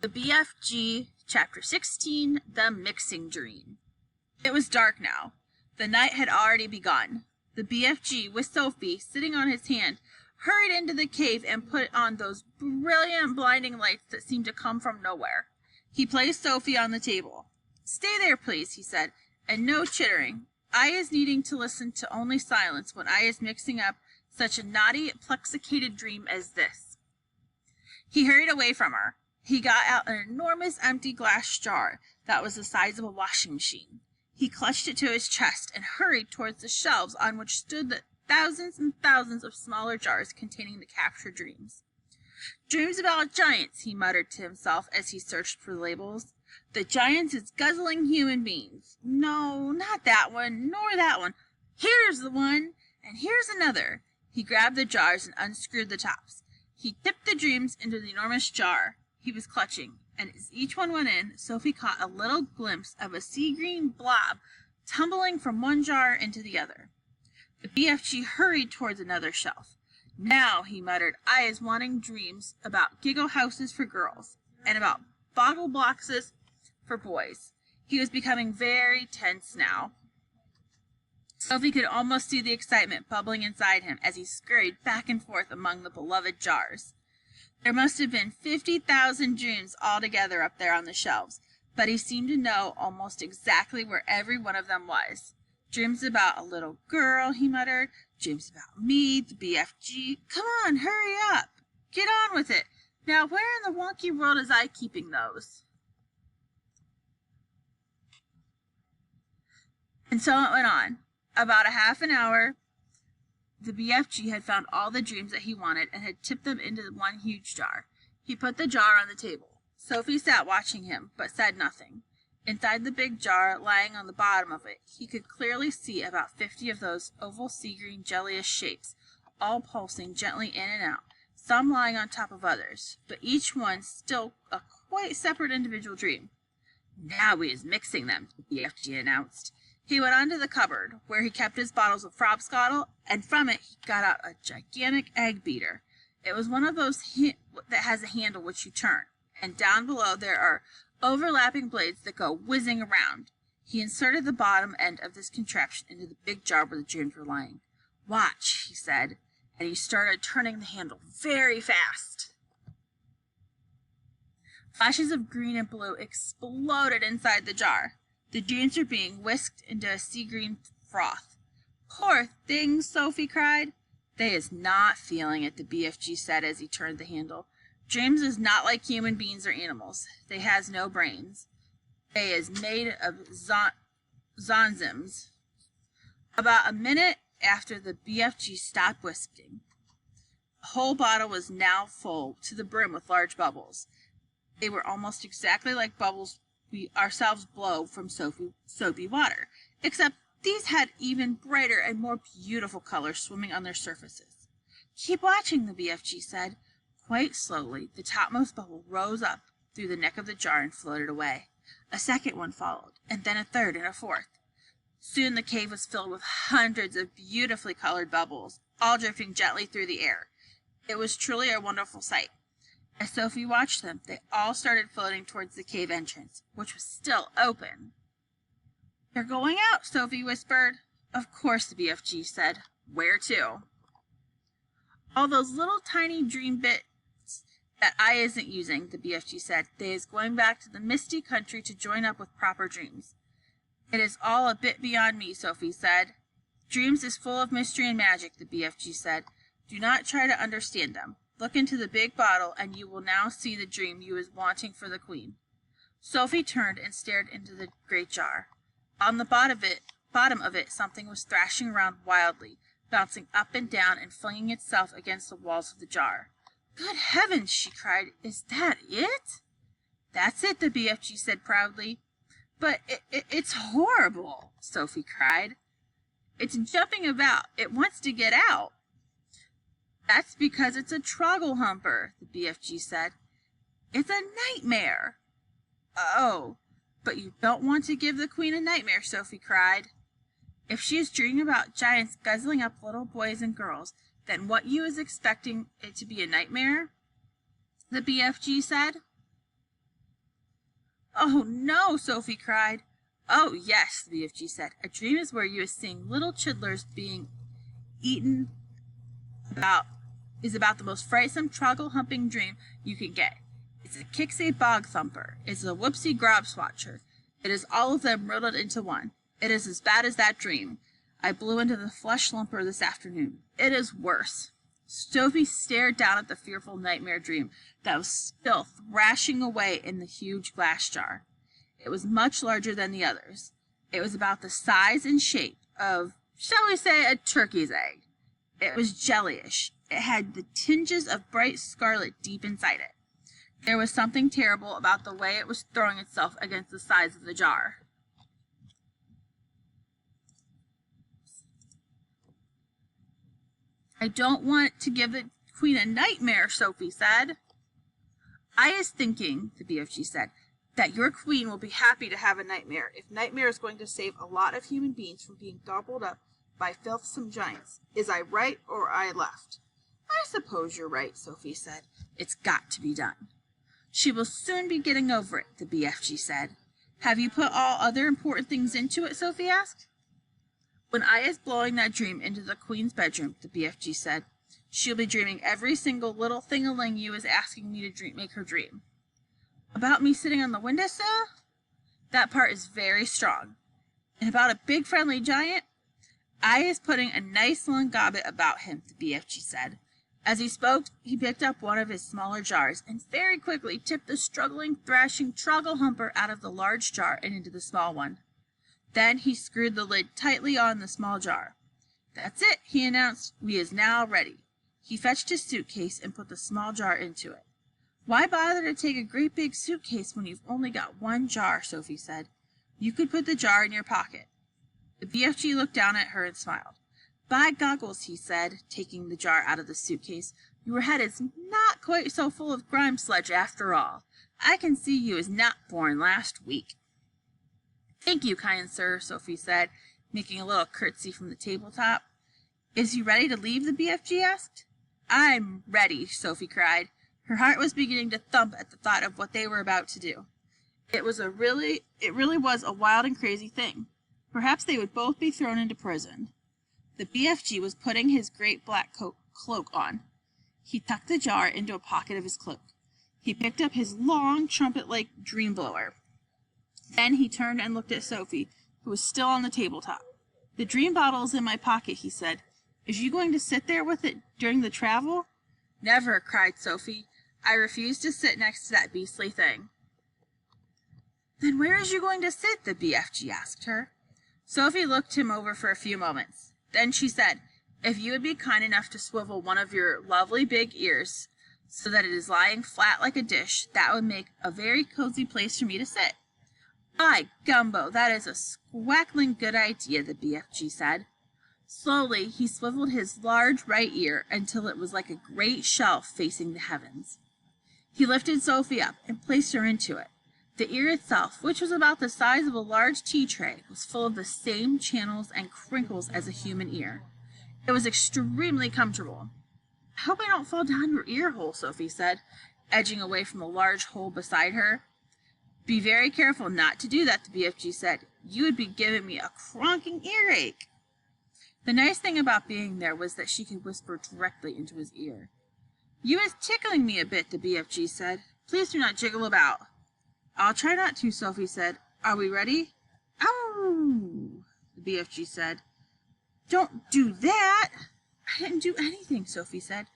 The BFG Chapter 16, The Mixing Dream. It was dark now. The night had already begun. The BFG, with Sophie sitting on his hand, hurried into the cave and put on those brilliant, blinding lights that seemed to come from nowhere. He placed Sophie on the table. "Stay there, please," he said, "and no chittering. I is needing to listen to only silence when I is mixing up such a naughty, plexicated dream as this." He hurried away from her. He got out an enormous empty glass jar that was the size of a washing machine. He clutched it to his chest and hurried towards the shelves on which stood the thousands and thousands of smaller jars containing the captured dreams. "Dreams about giants," he muttered to himself as he searched for the labels. "The giants is guzzling human beings. No, not that one, nor that one. Here's the one, and here's another." He grabbed the jars and unscrewed the tops. He tipped the dreams into the enormous jar he was clutching, and as each one went in, Sophie caught a little glimpse of a sea-green blob tumbling from one jar into the other. The BFG hurried towards another shelf. "Now," he muttered, "I is wanting dreams about giggle houses for girls, and about bottle boxes for boys." He was becoming very tense now. Sophie could almost see the excitement bubbling inside him as he scurried back and forth among the beloved jars. There must have been 50,000 dreams altogether up there on the shelves, but he seemed to know almost exactly where every one of them was. "Dreams about a little girl," he muttered. "Dreams about me, the BFG. Come on, hurry up. Get on with it. Now, where in the wonky world is I keeping those?" And so it went on. About a half an hour, the BFG had found all the dreams that he wanted and had tipped them into one huge jar. He put the jar on the table. Sophie sat watching him, but said nothing. Inside the big jar, lying on the bottom of it, he could clearly see about 50 of those oval sea-green jellyish shapes, all pulsing gently in and out, some lying on top of others, but each one still a quite separate individual dream. "Now we is mixing them," the BFG announced. He went on to the cupboard, where he kept his bottles of Frobscottle, and from it he got out a gigantic egg beater. It was one of those that has a handle which you turn, and down below there are overlapping blades that go whizzing around. He inserted the bottom end of this contraption into the big jar where the dreams were lying. "Watch," he said, and he started turning the handle very fast. Flashes of green and blue exploded inside the jar. The dreams were being whisked into a sea-green froth. "Poor things," Sophie cried. "They is not feeling it," the BFG said as he turned the handle. "Dreams is not like human beings or animals. They has no brains. They is made of zonzims." About a minute after the BFG stopped whisking, the whole bottle was now full to the brim with large bubbles. They were almost exactly like bubbles we ourselves blow from soapy water, except these had even brighter and more beautiful colors swimming on their surfaces. "Keep watching," the BFG said. Quite slowly, the topmost bubble rose up through the neck of the jar and floated away. A second one followed, and then a third and a fourth. Soon the cave was filled with hundreds of beautifully colored bubbles, all drifting gently through the air. It was truly a wonderful sight. As Sophie watched them, they all started floating towards the cave entrance, which was still open. "They're going out," Sophie whispered. "Of course," the BFG said. "Where to?" "All those little tiny dream bits that I isn't using," the BFG said. "They is going back to the misty country to join up with proper dreams." "It is all a bit beyond me," Sophie said. "Dreams is full of mystery and magic," the BFG said. "Do not try to understand them. Look into the big bottle, and you will now see the dream you is wanting for the queen." Sophie turned and stared into the great jar. On the bottom of it something was thrashing around wildly, bouncing up and down and flinging itself against the walls of the jar. "Good heavens!" she cried. "Is that it?" "That's it," the BFG said proudly. "But it's horrible!" Sophie cried. "It's jumping about. It wants to get out." "That's because it's a troggle-humper," the BFG said. "It's a nightmare." "Oh, but you don't want to give the queen a nightmare," Sophie cried. "If she is dreaming about giants guzzling up little boys and girls, then what you is expecting it to be a nightmare?" the BFG said. Oh, no, Sophie cried. Oh, yes, the BFG said. A dream is where you are seeing little chidlers being eaten about the most frightsome troggle-humping dream you can get. It's a Kixie bog thumper. It's a whoopsie grobswatcher. It is all of them riddled into one. It is as bad as that dream I blew into the flesh lumper this afternoon. It is worse. Sophie stared down at the fearful nightmare dream that was still thrashing away in the huge glass jar. It was much larger than the others. It was about the size and shape of, shall we say, a turkey's egg. It was jellyish. It had the tinges of bright scarlet deep inside it. There was something terrible about the way it was throwing itself against the sides of the jar. I don't want to give the queen a nightmare, Sophie said. I is thinking, the BFG said, that your queen will be happy to have a nightmare if nightmare is going to save a lot of human beings from being gobbled up by filthsome giants. Is I right or I left? I suppose you're right, Sophie said. It's got to be done. She will soon be getting over it, the BFG said. Have you put all other important things into it, Sophie asked. When I is blowing that dream into the queen's bedroom, the BFG said, she'll be dreaming every single little thing-a-ling you is asking me to make her dream. About me sitting on the windowsill? That part is very strong. And about a big friendly giant? I is putting a nice long gobbet about him, the BFG said. As he spoke, he picked up one of his smaller jars and very quickly tipped the struggling, thrashing troggle-humper out of the large jar and into the small one. Then he screwed the lid tightly on the small jar. That's it, he announced. We is now ready. He fetched his suitcase and put the small jar into it. Why bother to take a great big suitcase when you've only got one jar, Sophie said. You could put the jar in your pocket. The BFG looked down at her and smiled. By goggles, he said, taking the jar out of the suitcase. Your head is not quite so full of grime sludge after all. I can see you was not born last week. Thank you, kind sir, Sophie said, making a little curtsy from the tabletop. Is you ready to leave, the BFG asked. I'm ready, Sophie cried. Her heart was beginning to thump at the thought of what they were about to do. It really was a wild and crazy thing. Perhaps they would both be thrown into prison. The BFG was putting his great black cloak on. He tucked the jar into a pocket of his cloak. He picked up his long, trumpet-like dream blower. Then he turned and looked at Sophie, who was still on the tabletop. The dream bottle's in my pocket, he said. Is you going to sit there with it during the travel? Never, cried Sophie. I refuse to sit next to that beastly thing. Then where is you going to sit? The BFG asked her. Sophie looked him over for a few moments. Then she said, if you would be kind enough to swivel one of your lovely big ears so that it is lying flat like a dish, that would make a very cozy place for me to sit. By gumbo, that is a squackling good idea, the BFG said. Slowly, he swiveled his large right ear until it was like a great shelf facing the heavens. He lifted Sophie up and placed her into it. The ear itself, which was about the size of a large tea tray, was full of the same channels and crinkles as a human ear. It was extremely comfortable. I hope I don't fall down your ear hole, Sophie said, edging away from the large hole beside her. Be very careful not to do that, the BFG said. You would be giving me a cronking earache. The nice thing about being there was that she could whisper directly into his ear. You is tickling me a bit, the BFG said. Please do not jiggle about. I'll try not to, Sophie said. Are we ready? Ow! The BFG said. Don't do that! I didn't do anything, Sophie said.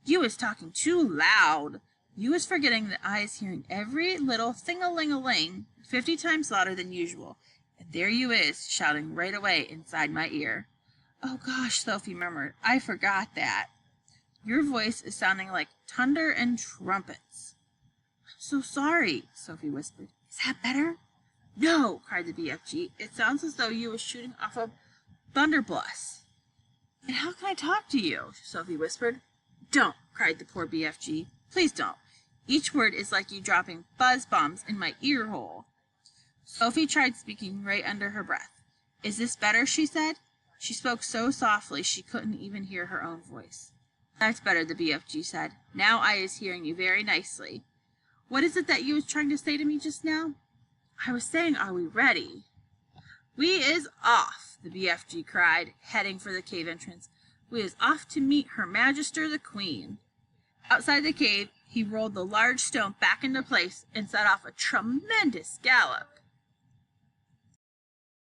You is talking too loud. You is forgetting that I is hearing every little thing-a-ling-a-ling 50 times louder than usual. And there you is, shouting right away inside my ear. Oh gosh, Sophie murmured. I forgot that. Your voice is sounding like thunder and trumpets. I'm so sorry, Sophie whispered. Is that better? No, cried the BFG. It sounds as though you were shooting off a thunderblast. And how can I talk to you? Sophie whispered. Don't, cried the poor BFG. Please don't. Each word is like you dropping buzz bombs in my ear hole. Sophie tried speaking right under her breath. Is this better? She said. She spoke so softly she couldn't even hear her own voice. That's better, the BFG said. Now I is hearing you very nicely. What is it that you was trying to say to me just now? I was saying, are we ready? We is off, the BFG cried, heading for the cave entrance. We is off to meet Her Magister the Queen. Outside the cave, he rolled the large stone back into place and set off a tremendous gallop.